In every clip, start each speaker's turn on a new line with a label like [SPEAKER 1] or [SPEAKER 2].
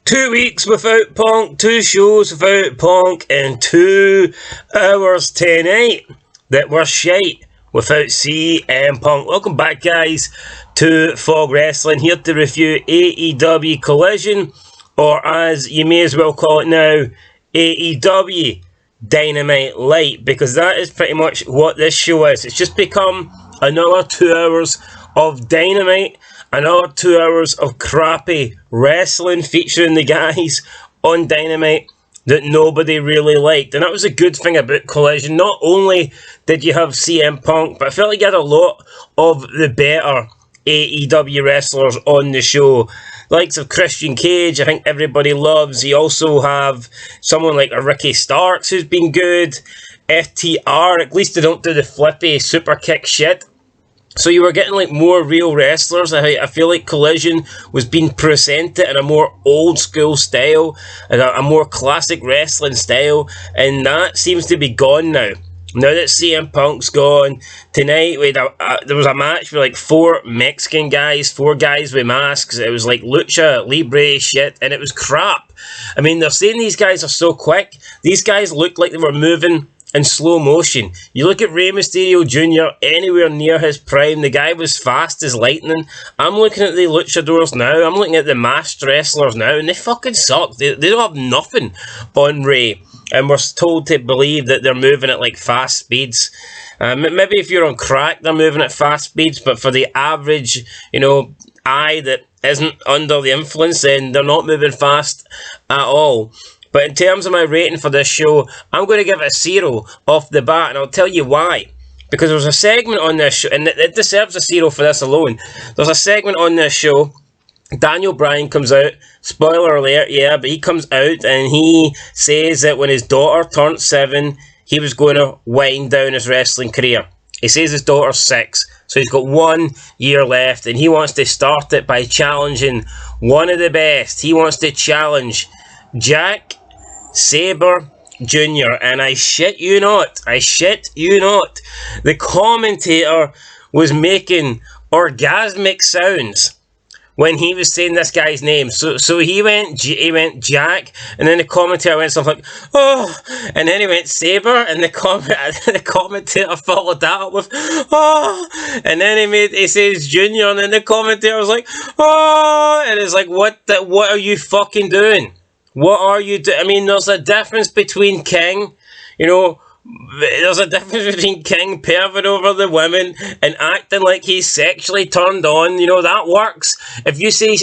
[SPEAKER 1] 2 weeks without Punk, 2 shows without Punk, and 2 hours tonight that were shite without CM Punk. Welcome back, guys, to Fog Wrestling, here to review AEW Collision, or as you may as well call it now, AEW Dynamite-Lite, because that is pretty much what this show is. It's just become another 2 hours of Dynamite, another 2 hours of crappy wrestling featuring the guys on Dynamite that nobody really liked. And that was a good thing about Collision. Not only did you have CM Punk, but I felt like you had a lot of the better AEW wrestlers on the show. Likes of Christian Cage, I think everybody loves. You also have someone like a Ricky Starks who's been good. FTR, at least they don't do the flippy super kick shit. So you were getting like more real wrestlers. I feel like Collision was being presented in a more old school style, and a more classic wrestling style, and that seems to be gone now. Now that CM Punk's gone, tonight there was a match with like 4 Mexican guys, 4 guys with masks. It was like Lucha Libre shit, and it was crap. I mean, they're saying these guys are so quick. These guys looked like they were moving in slow motion. You look at Rey Mysterio Jr., anywhere near his prime, the guy was fast as lightning. I'm looking at the luchadors now, I'm looking at the masked wrestlers now, and they fucking suck. They don't have nothing on Rey. And we're told to believe that they're moving at like fast speeds. Maybe if you're on crack, they're moving at fast speeds, but for the average, eye that isn't under the influence, then they're not moving fast at all. But in terms of my rating for this show, I'm going to give it a 0 off the bat, and I'll tell you why. Because there's a segment on this show, and it deserves a 0 for this alone. There's a segment on this show. Daniel Bryan comes out, spoiler alert, yeah, but he comes out and he says that when his daughter turned 7, he was going to wind down his wrestling career. He says his daughter's 6, so he's got 1 year left, and he wants to start it by challenging one of the best. He wants to challenge Jack Sabre Jr., and I shit you not, the commentator was making orgasmic sounds when he was saying this guy's name. So he went Jack, and then the commentator went something like, oh, and then he went Sabre, and the commentator followed that up with, oh, and then he says Junior, and then the commentator was like, oh, and it's like, what are you fucking doing? What are you doing? I mean, there's a difference between King, there's a difference between King perving over the women and acting like he's sexually turned on. That works. If you see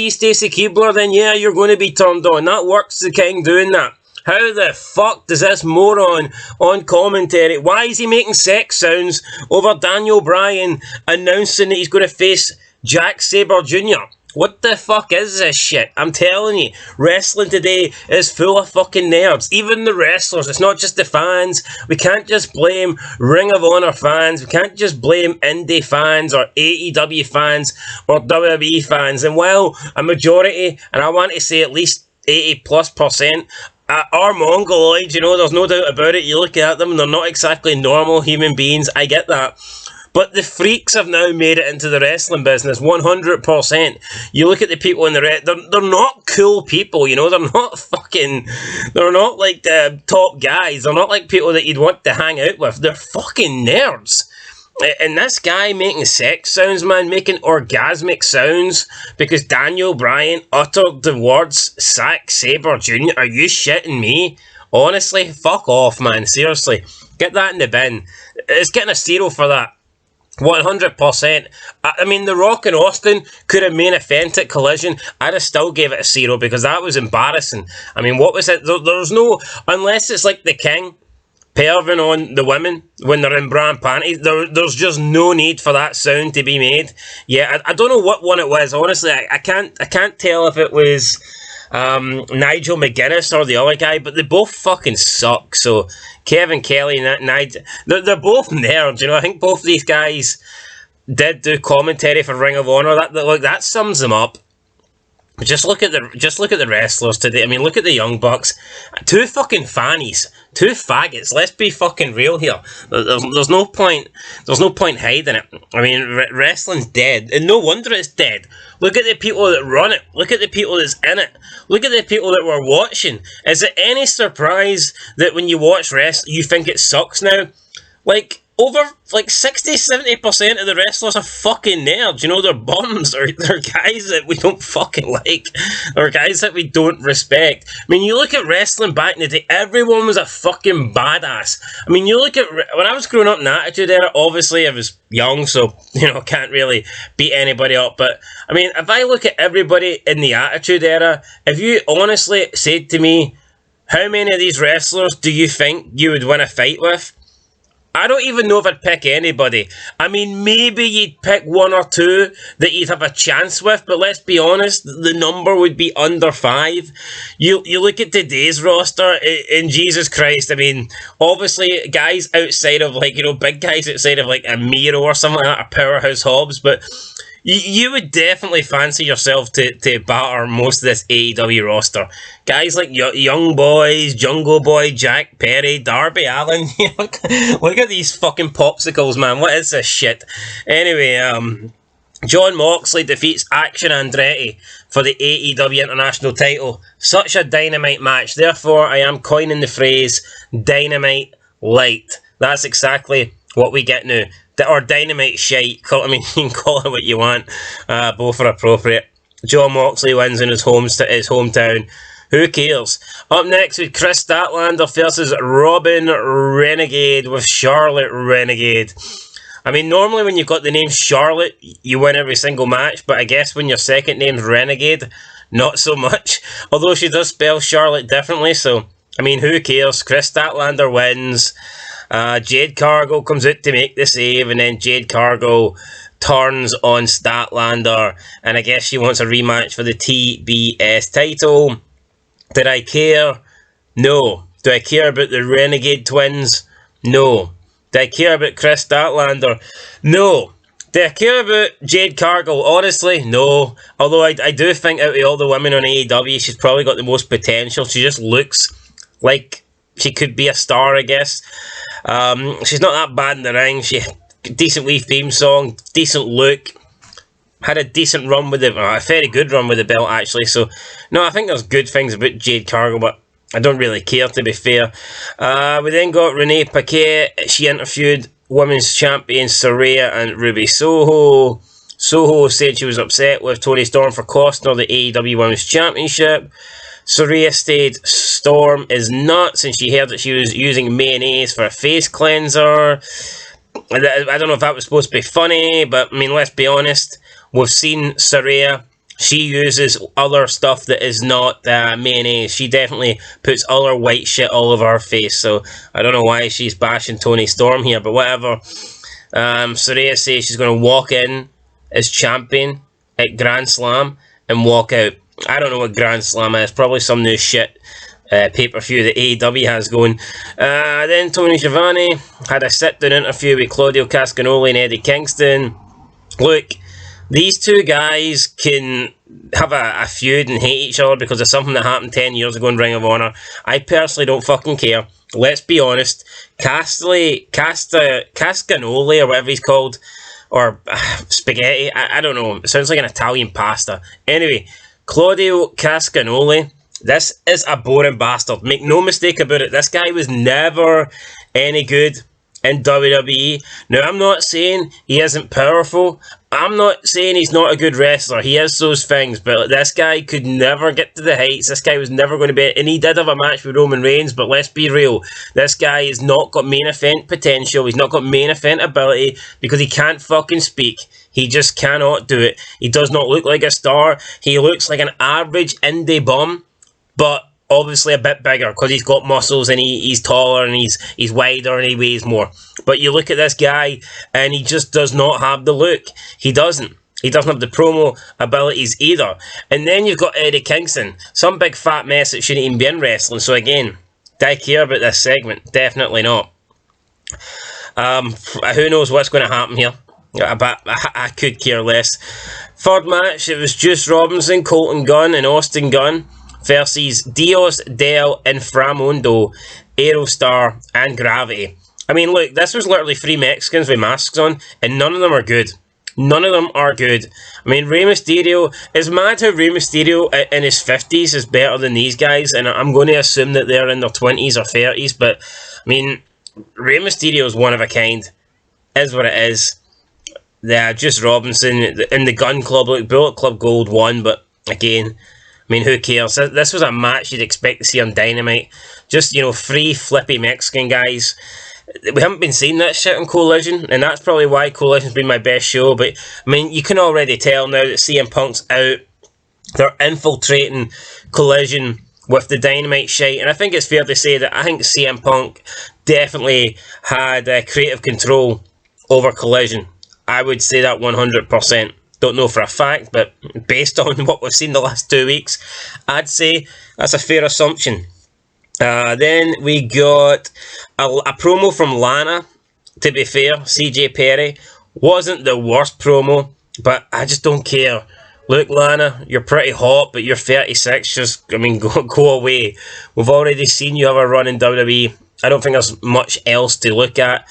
[SPEAKER 1] Stacy Keibler, then yeah, you're going to be turned on. That works, the King doing that. How the fuck does this moron on commentary, why is he making sex sounds over Daniel Bryan announcing that he's going to face Jack Sabre Jr.? What the fuck is this shit? I'm telling you, wrestling today is full of fucking nerds. Even the wrestlers, it's not just the fans. We can't just blame Ring of Honor fans. We can't just blame indie fans or AEW fans or WWE fans. And while a majority, and I want to say at least 80+%, are mongoloids, there's no doubt about it. You look at them and they're not exactly normal human beings. I get that. But the freaks have now made it into the wrestling business, 100%. You look at the people in the they're not cool people, they're not like the top guys. They're not like people that you'd want to hang out with. They're fucking nerds. And this guy making sex sounds, man, making orgasmic sounds because Daniel Bryan uttered the words Zack Sabre Jr. Are you shitting me? Honestly, fuck off, man. Seriously. Get that in the bin. It's getting a 0 for that. 100%. I mean, The Rock and Austin could have main evented Collision. I'd have still gave it a 0 because that was embarrassing. I mean, what was it? There's no, unless it's like the King perving on the women when they're in bra and panties, there's just no need for that sound to be made. Yeah, I don't know what one it was. Honestly, I can't tell if it was Nigel McGuinness or the other guy, but they both fucking suck. So Kevin Kelly and Nigel, they're both nerds. I think both these guys did do commentary for Ring of Honor. That sums them up. Just look at the wrestlers today. I mean, look at the Young Bucks. Two fucking fannies. Two faggots. Let's be fucking real here. There's no point. There's no point hiding it. I mean, wrestling's dead, and no wonder it's dead. Look at the people that run it. Look at the people that's in it. Look at the people that we're watching. Is it any surprise that when you watch wrestling, you think it sucks now? Like, over 60-70% of the wrestlers are fucking nerds. You know, they're bums, or they're guys that we don't fucking like, or guys that we don't respect. I mean, you look at wrestling back in the day, everyone was a fucking badass. I mean, you look at, when I was growing up in the Attitude Era, obviously I was young, so, you know, I can't really beat anybody up, but, I mean, if I look at everybody in the Attitude Era, if you honestly said to me, how many of these wrestlers do you think you would win a fight with? I don't even know if I'd pick anybody. I mean, maybe you'd pick one or two that you'd have a chance with, but let's be honest, the number would be under 5. You look at today's roster, and Jesus Christ, I mean, obviously, guys outside of, like, you know, big guys outside of, like, a Miro or something like that, a Powerhouse Hobbs, but you would definitely fancy yourself to batter most of this AEW roster. Guys like Young Boys, Jungle Boy, Jack Perry, Darby Allin. Look at these fucking popsicles, man. What is this shit? Anyway, John Moxley defeats Action Andretti for the AEW International title. Such a dynamite match. Therefore, I am coining the phrase Dynamite-Lite. That's exactly what we get now. Or Dynamite shite. I mean, you can call it what you want. Both are appropriate. John Moxley wins in his hometown. Who cares? Up next with Chris Statlander versus Robin Renegade with Charlotte Renegade. I mean, normally when you've got the name Charlotte, you win every single match, but I guess when your second name's Renegade, not so much. Although she does spell Charlotte differently, so, I mean, who cares? Chris Statlander wins. Jade Cargill comes out to make the save, and then Jade Cargill turns on Statlander, and I guess she wants a rematch for the TBS title. Did I care? No. Do I care about the Renegade twins? No. Do I care about Chris Statlander? No. Do I care about Jade Cargill? Honestly, no. Although I do think out of all the women on AEW, she's probably got the most potential. She just looks like she could be a star, I guess. She's not that bad in the ring. She had a decent wee theme song, decent look. Had a decent run with a very good run with the belt, actually. So, no, I think there's good things about Jade Cargill, but I don't really care, to be fair. We then got Renee Paquette. She interviewed Women's Champion Saraya and Ruby Soho. Soho said she was upset with Toni Storm for costing her the AEW Women's Championship. Saraya stated Storm is nuts, and she heard that she was using mayonnaise for a face cleanser. I don't know if that was supposed to be funny, but, I mean, let's be honest. We've seen Saraya. She uses other stuff that is not mayonnaise. She definitely puts other white shit all over her face. So I don't know why she's bashing Toni Storm here, but whatever. Saraya says she's going to walk in as champion at Grand Slam and walk out. I don't know what Grand Slam is. Probably some new shit pay-per-view that AEW has going. Then Tony Schiavone had a sit-down interview with Claudio Castagnoli and Eddie Kingston. Look, these two guys can have a feud and hate each other because of something that happened 10 years ago in Ring of Honor. I personally don't fucking care. Let's be honest. Castagnoli, or whatever he's called, or spaghetti, I don't know. It sounds like an Italian pasta. Anyway, Claudio Castagnoli, this is a boring bastard. Make no mistake about it. This guy was never any good in WWE. Now, I'm not saying he isn't powerful. I'm not saying he's not a good wrestler. He has those things, but this guy could never get to the heights. This guy was never going to be... And he did have a match with Roman Reigns, but let's be real. This guy has not got main event potential. He's not got main event ability because he can't fucking speak. He just cannot do it. He does not look like a star. He looks like an average indie bum, but obviously a bit bigger because he's got muscles and he's taller and he's wider and he weighs more. But you look at this guy and he just does not have the look. He doesn't. He doesn't have the promo abilities either. And then you've got Eddie Kingston, some big fat mess that shouldn't even be in wrestling. So again, do I care about this segment? Definitely not. Who knows what's going to happen here? But I could care less. Third match, it was Juice Robinson, Colton Gunn, and Austin Gunn versus Dios del Inframundo, Aerostar, and Gravity. I mean, look, this was literally 3 Mexicans with masks on, and none of them are good. None of them are good. I mean, Rey Mysterio, it's mad how Rey Mysterio in his 50s is better than these guys, and I'm going to assume that they're in their 20s or 30s, but, I mean, Rey Mysterio is one of a kind. Is what it is. Yeah, just Robinson in the Gun Club, like Bullet Club Gold won, but again, I mean, who cares? This was a match you'd expect to see on Dynamite. Just, 3 flippy Mexican guys. We haven't been seeing that shit on Collision, and that's probably why Collision's been my best show, but, I mean, you can already tell now that CM Punk's out. They're infiltrating Collision with the Dynamite shite, and I think it's fair to say that I think CM Punk definitely had creative control over Collision. I would say that 100%. Don't know for a fact, but based on what we've seen the last 2 weeks, I'd say that's a fair assumption. Then we got a promo from Lana. To be fair, CJ Perry wasn't the worst promo, but I just don't care. Look, Lana, you're pretty hot, but you're 36. Just, go away. We've already seen you have a run in WWE. I don't think there's much else to look at.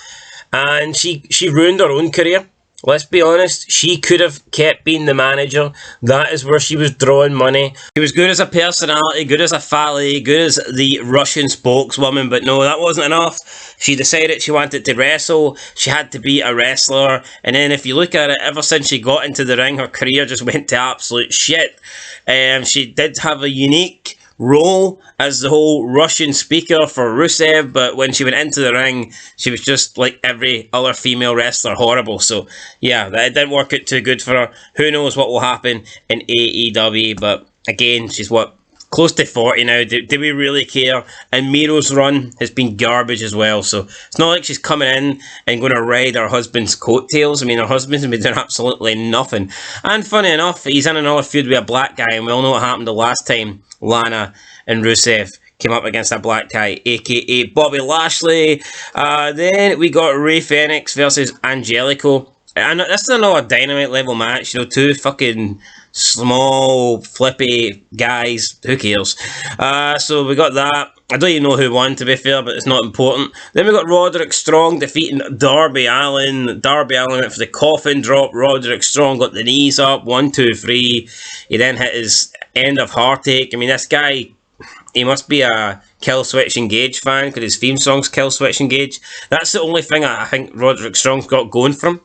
[SPEAKER 1] And she ruined her own career. Let's be honest, she could have kept being the manager. That is where she was drawing money. She was good as a personality, good as a fally, good as the Russian spokeswoman, but no, that wasn't enough. She decided she wanted to wrestle. She had to be a wrestler. And then if you look at it, ever since she got into the ring, her career just went to absolute shit. She did have a unique role as the whole Russian speaker for Rusev, but when she went into the ring, she was just like every other female wrestler, horrible. So yeah, that didn't work out too good for her. Who knows what will happen in AEW, but again, she's close to 40 now. Do we really care? And Miro's run has been garbage as well, so it's not like she's coming in and going to ride her husband's coattails. I mean, her husband's been doing absolutely nothing. And funny enough, he's in another feud with a black guy, and we all know what happened the last time Lana and Rusev came up against a black guy, aka Bobby Lashley. Then we got Rey Fenix versus Angelico. And this is another Dynamite level match, 2 fucking small, flippy guys. Who cares? So we got that. I don't even know who won, to be fair, but it's not important. Then we got Roderick Strong defeating Darby Allin. Darby Allin went for the coffin drop. Roderick Strong got the knees up. 1, 2, 3. He then hit his end of Heartache. I mean, this guy, he must be a Kill Switch Engage fan, because his theme song's Kill Switch Engage. That's the only thing I think Roderick Strong's got going for him.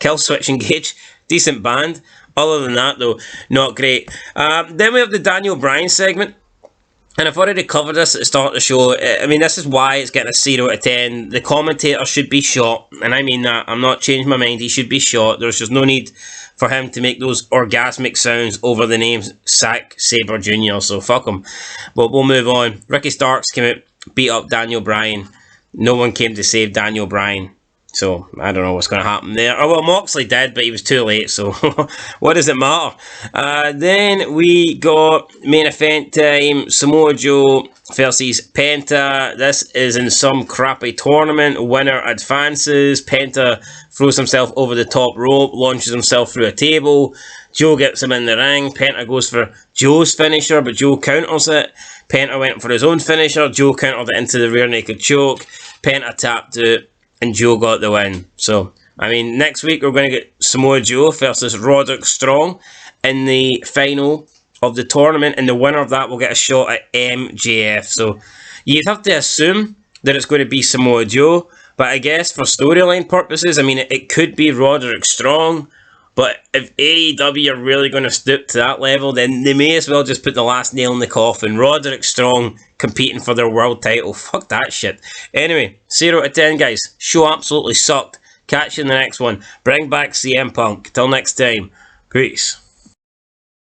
[SPEAKER 1] Kill Switch Engage, decent band. Other than that, though, not great. Then we have the Daniel Bryan segment. And I've already covered this at the start of the show. I mean, this is why it's getting a 0 out of 10. The commentator should be shot. And I mean that. I'm not changing my mind. He should be shot. There's just no need for him to make those orgasmic sounds over the name Zack Sabre Jr. So fuck him. But we'll move on. Ricky Starks came out, beat up Daniel Bryan. No one came to save Daniel Bryan. So, I don't know what's going to happen there. Oh, well, Moxley did, but he was too late, so what does it matter? Then we got main event time, Samoa Joe versus Penta. This is in some crappy tournament. Winner advances. Penta throws himself over the top rope, launches himself through a table. Joe gets him in the ring. Penta goes for Joe's finisher, but Joe counters it. Penta went for his own finisher. Joe countered it into the rear naked choke. Penta tapped it, and Joe got the win. So, I mean, next week we're going to get Samoa Joe versus Roderick Strong in the final of the tournament, and the winner of that will get a shot at MJF. So, you'd have to assume that it's going to be Samoa Joe, but I guess for storyline purposes, I mean, it could be Roderick Strong, but if AEW are really going to stoop to that level, then they may as well just put the last nail in the coffin. Roderick Strong competing for their world title. Fuck that shit. Anyway, 0 out of 10, guys. Show absolutely sucked. Catch you in the next one. Bring back CM Punk. Till next time. Peace.